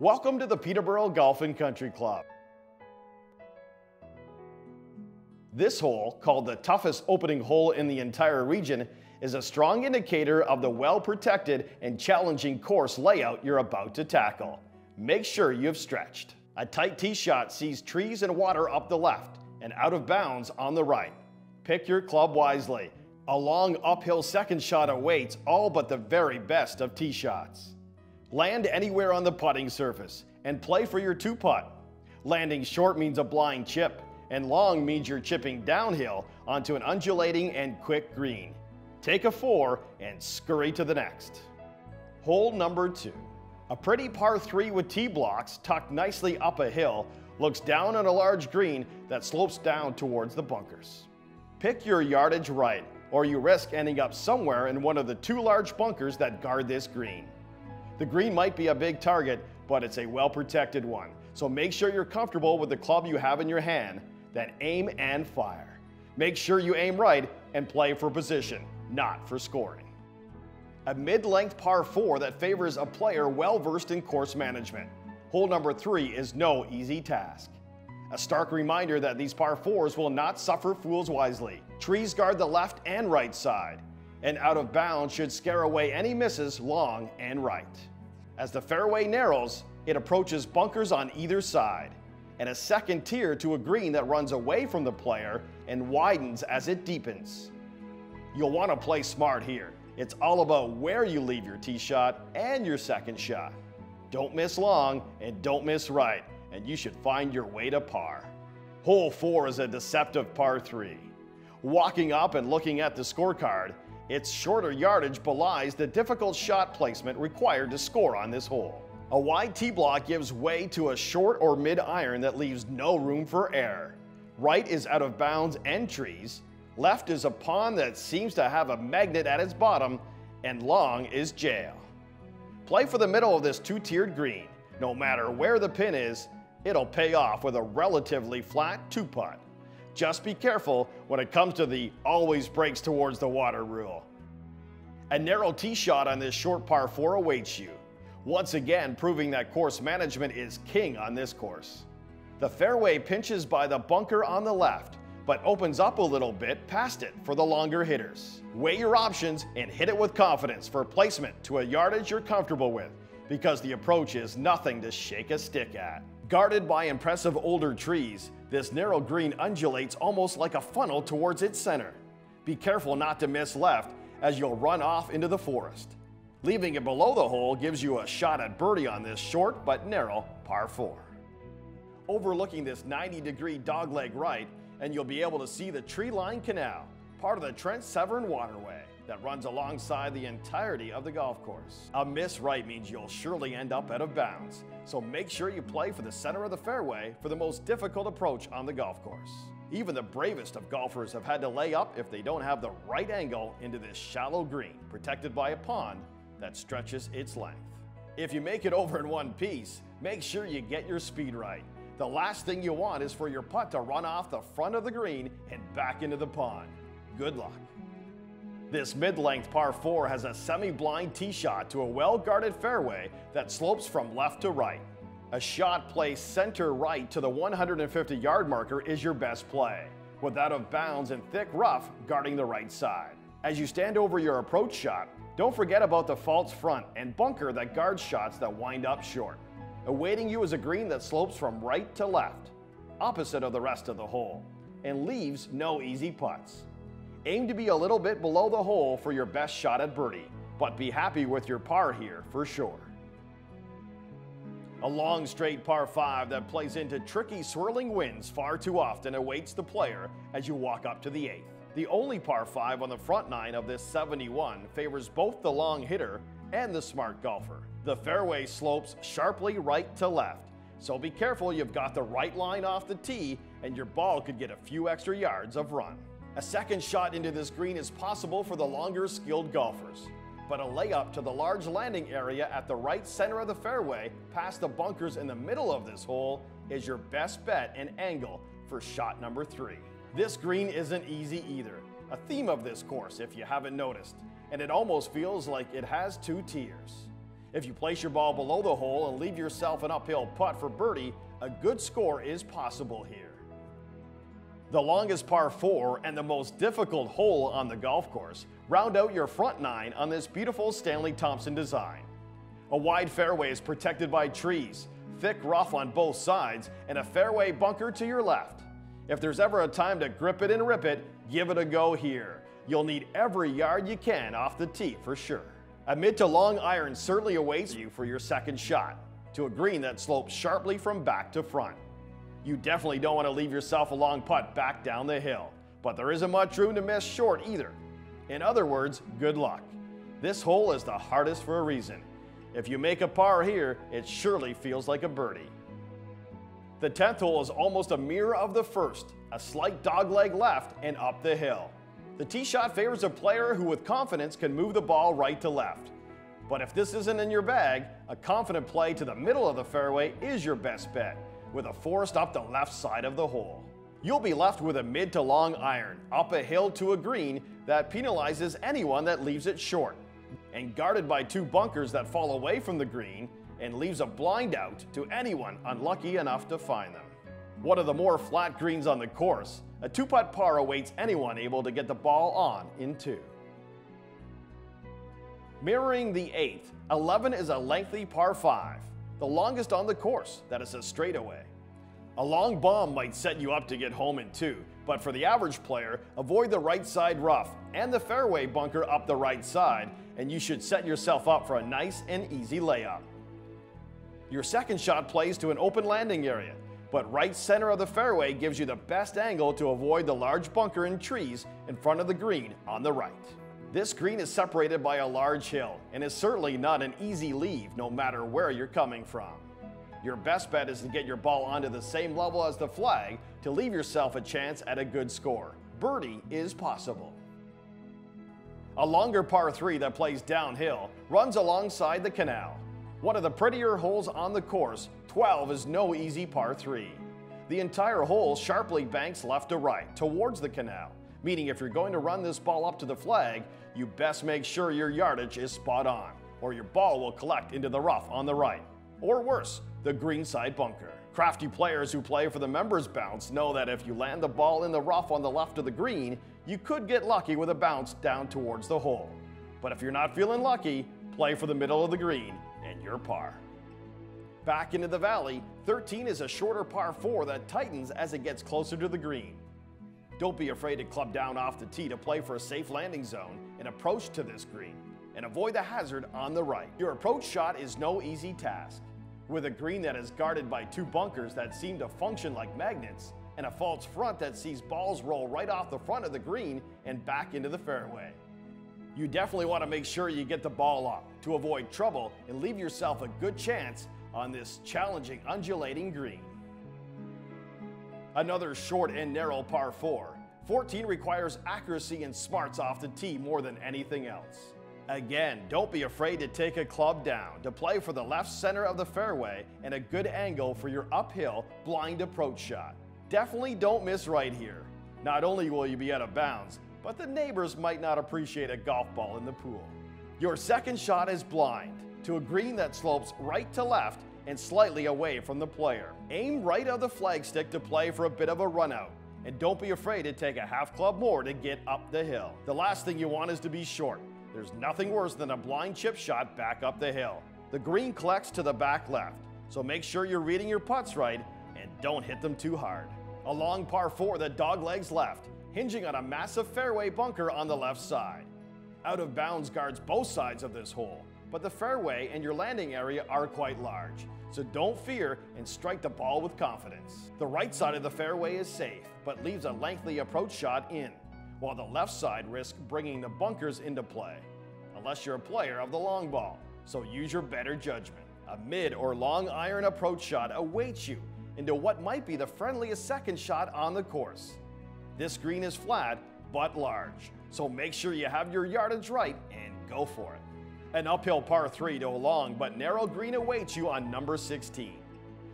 Welcome to the Peterborough Golf and Country Club. This hole, called the toughest opening hole in the entire region, is a strong indicator of the well-protected and challenging course layout you're about to tackle. Make sure you've stretched. A tight tee shot sees trees and water up the left and out of bounds on the right. Pick your club wisely. A long uphill second shot awaits all but the very best of tee shots. Land anywhere on the putting surface and play for your two putt. Landing short means a blind chip, and long means you're chipping downhill onto an undulating and quick green. Take a 4 and scurry to the next. Hole number 2. A pretty par 3 with tee blocks tucked nicely up a hill looks down on a large green that slopes down towards the bunkers. Pick your yardage right, or you risk ending up somewhere in one of the two large bunkers that guard this green. The green might be a big target, but it's a well-protected one, so make sure you're comfortable with the club you have in your hand, then aim and fire. Make sure you aim right and play for position, not for scoring. A mid-length par 4 that favors a player well-versed in course management. Hole number 3 is no easy task. A stark reminder that these par 4s will not suffer fools wisely. Trees guard the left and right side, and out of bounds should scare away any misses long and right. As the fairway narrows, it approaches bunkers on either side, and a second tier to a green that runs away from the player and widens as it deepens. You'll want to play smart here. It's all about where you leave your tee shot and your second shot. Don't miss long and don't miss right, and you should find your way to par. Hole 4 is a deceptive par 3. Walking up and looking at the scorecard, its shorter yardage belies the difficult shot placement required to score on this hole. A wide tee block gives way to a short or mid iron that leaves no room for error. Right is out of bounds and trees, left is a pond that seems to have a magnet at its bottom, and long is jail. Play for the middle of this two-tiered green. No matter where the pin is, it'll pay off with a relatively flat 2-putt. Just be careful when it comes to the always breaks towards the water rule. A narrow tee shot on this short par 4 awaits you, once again proving that course management is king on this course. The fairway pinches by the bunker on the left, but opens up a little bit past it for the longer hitters. Weigh your options and hit it with confidence for placement to a yardage you're comfortable with, because the approach is nothing to shake a stick at. Guarded by impressive older trees, this narrow green undulates almost like a funnel towards its center. Be careful not to miss left, as you'll run off into the forest. Leaving it below the hole gives you a shot at birdie on this short but narrow par 4. Overlooking this 90-degree dogleg right, and you'll be able to see the tree-lined canal, part of the Trent Severn waterway that runs alongside the entirety of the golf course. A miss right means you'll surely end up out of bounds, so make sure you play for the center of the fairway for the most difficult approach on the golf course. Even the bravest of golfers have had to lay up if they don't have the right angle into this shallow green, protected by a pond that stretches its length. If you make it over in one piece, make sure you get your speed right. The last thing you want is for your putt to run off the front of the green and back into the pond. Good luck. This mid-length par 4 has a semi-blind tee shot to a well-guarded fairway that slopes from left to right. A shot placed center right to the 150-yard marker is your best play, with out of bounds and thick rough guarding the right side. As you stand over your approach shot, don't forget about the false front and bunker that guards shots that wind up short. Awaiting you is a green that slopes from right to left, opposite of the rest of the hole, and leaves no easy putts. Aim to be a little bit below the hole for your best shot at birdie, but be happy with your par here for sure. A long straight par 5 that plays into tricky swirling winds far too often awaits the player as you walk up to the 8th. The only par 5 on the front 9 of this 71 favors both the long hitter and the smart golfer. The fairway slopes sharply right to left, so be careful you've got the right line off the tee and your ball could get a few extra yards of run. A second shot into this green is possible for the longer skilled golfers, but a layup to the large landing area at the right center of the fairway past the bunkers in the middle of this hole is your best bet and angle for shot number 3. This green isn't easy either, a theme of this course if you haven't noticed, and it almost feels like it has two tiers. If you place your ball below the hole and leave yourself an uphill putt for birdie, a good score is possible here. The longest par 4 and the most difficult hole on the golf course round out your front 9 on this beautiful Stanley Thompson design. A wide fairway is protected by trees, thick rough on both sides, and a fairway bunker to your left. If there's ever a time to grip it and rip it, give it a go here. You'll need every yard you can off the tee for sure. A mid to long iron certainly awaits you for your second shot, to a green that slopes sharply from back to front. You definitely don't want to leave yourself a long putt back down the hill, but there isn't much room to miss short either. In other words, good luck. This hole is the hardest for a reason. If you make a par here, it surely feels like a birdie. The 10th hole is almost a mirror of the first, a slight dogleg left and up the hill. The tee shot favors a player who with confidence can move the ball right to left. But if this isn't in your bag, a confident play to the middle of the fairway is your best bet, with a forest up the left side of the hole. You'll be left with a mid to long iron up a hill to a green that penalizes anyone that leaves it short, and guarded by 2 bunkers that fall away from the green and leaves a blind out to anyone unlucky enough to find them. One of the more flat greens on the course, a 2-putt par awaits anyone able to get the ball on in 2. Mirroring the 8th, 11 is a lengthy par 5, the longest on the course that is a straightaway. A long bomb might set you up to get home in 2, but for the average player, avoid the right side rough and the fairway bunker up the right side, and you should set yourself up for a nice and easy layup. Your second shot plays to an open landing area, but right center of the fairway gives you the best angle to avoid the large bunker and trees in front of the green on the right. This green is separated by a large hill and is certainly not an easy leave no matter where you're coming from. Your best bet is to get your ball onto the same level as the flag to leave yourself a chance at a good score. Birdie is possible. A longer par 3 that plays downhill runs alongside the canal. One of the prettier holes on the course, 12 is no easy par 3. The entire hole sharply banks left to right towards the canal, meaning if you're going to run this ball up to the flag, you best make sure your yardage is spot on, or your ball will collect into the rough on the right. Or worse, the greenside bunker. Crafty players who play for the members bounce know that if you land the ball in the rough on the left of the green, you could get lucky with a bounce down towards the hole. But if you're not feeling lucky, play for the middle of the green and you're par. Back into the valley, 13 is a shorter par 4 that tightens as it gets closer to the green. Don't be afraid to club down off the tee to play for a safe landing zone and approach to this green, and avoid the hazard on the right. Your approach shot is no easy task. With a green that is guarded by 2 bunkers that seem to function like magnets, and a false front that sees balls roll right off the front of the green and back into the fairway. You definitely want to make sure you get the ball up to avoid trouble and leave yourself a good chance on this challenging undulating green. Another short and narrow par 4. 14 requires accuracy and smarts off the tee more than anything else. Again, don't be afraid to take a club down to play for the left center of the fairway and a good angle for your uphill blind approach shot. Definitely don't miss right here. Not only will you be out of bounds, but the neighbors might not appreciate a golf ball in the pool. Your second shot is blind to a green that slopes right to left and slightly away from the player. Aim right of the flagstick to play for a bit of a run out, and don't be afraid to take a half club more to get up the hill. The last thing you want is to be short. There's nothing worse than a blind chip shot back up the hill. The green collects to the back left, so make sure you're reading your putts right and don't hit them too hard. A long par 4 that doglegs left, hinging on a massive fairway bunker on the left side. Out of bounds guards both sides of this hole, but the fairway and your landing area are quite large, so don't fear and strike the ball with confidence. The right side of the fairway is safe, but leaves a lengthy approach shot in, while the left side risks bringing the bunkers into play, unless you're a player of the long ball, so use your better judgment. A mid or long iron approach shot awaits you into what might be the friendliest second shot on the course. This green is flat but large, so make sure you have your yardage right and go for it. An uphill par 3 to a long but narrow green awaits you on number 16.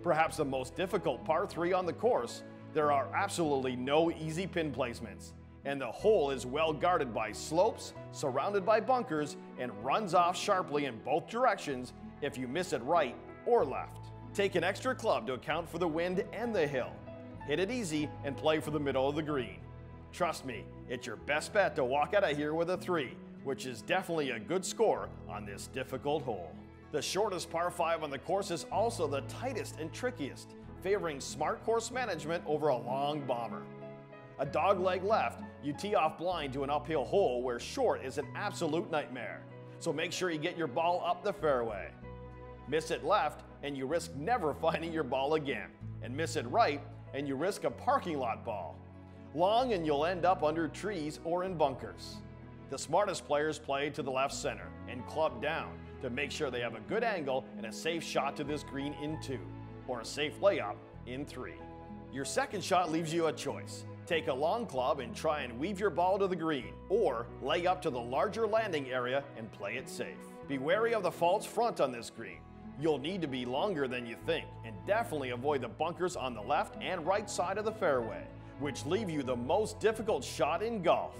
Perhaps the most difficult par 3 on the course, there are absolutely no easy pin placements, and the hole is well guarded by slopes, surrounded by bunkers, and runs off sharply in both directions if you miss it right or left. Take an extra club to account for the wind and the hill. Hit it easy and play for the middle of the green. Trust me, it's your best bet to walk out of here with a 3, which is definitely a good score on this difficult hole. The shortest par 5 on the course is also the tightest and trickiest, favoring smart course management over a long bomber. A dogleg left, you tee off blind to an uphill hole where short is an absolute nightmare, so make sure you get your ball up the fairway. Miss it left and you risk never finding your ball again, and miss it right and you risk a parking lot ball. Long and you'll end up under trees or in bunkers. The smartest players play to the left center and club down to make sure they have a good angle and a safe shot to this green in 2, or a safe layup in 3. Your second shot leaves you a choice. Take a long club and try and weave your ball to the green, or lay up to the larger landing area and play it safe. Be wary of the false front on this green. You'll need to be longer than you think, and definitely avoid the bunkers on the left and right side of the fairway, which leave you the most difficult shot in golf,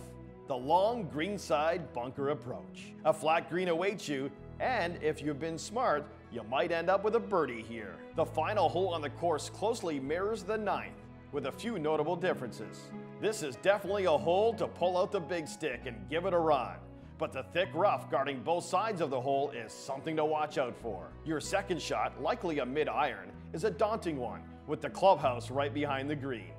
the long greenside bunker approach. A flat green awaits you, and if you've been smart, you might end up with a birdie here. The final hole on the course closely mirrors the 9th, with a few notable differences. This is definitely a hole to pull out the big stick and give it a run, but the thick rough guarding both sides of the hole is something to watch out for. Your second shot, likely a mid-iron, is a daunting one, with the clubhouse right behind the green.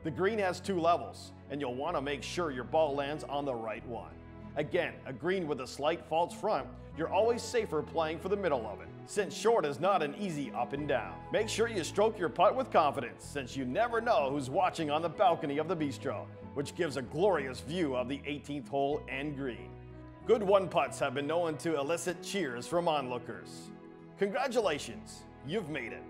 The green has 2 levels, and you'll want to make sure your ball lands on the right one. Again, a green with a slight false front, you're always safer playing for the middle of it, since short is not an easy up and down. Make sure you stroke your putt with confidence, since you never know who's watching on the balcony of the bistro, which gives a glorious view of the 18th hole and green. Good one-putts have been known to elicit cheers from onlookers. Congratulations, you've made it.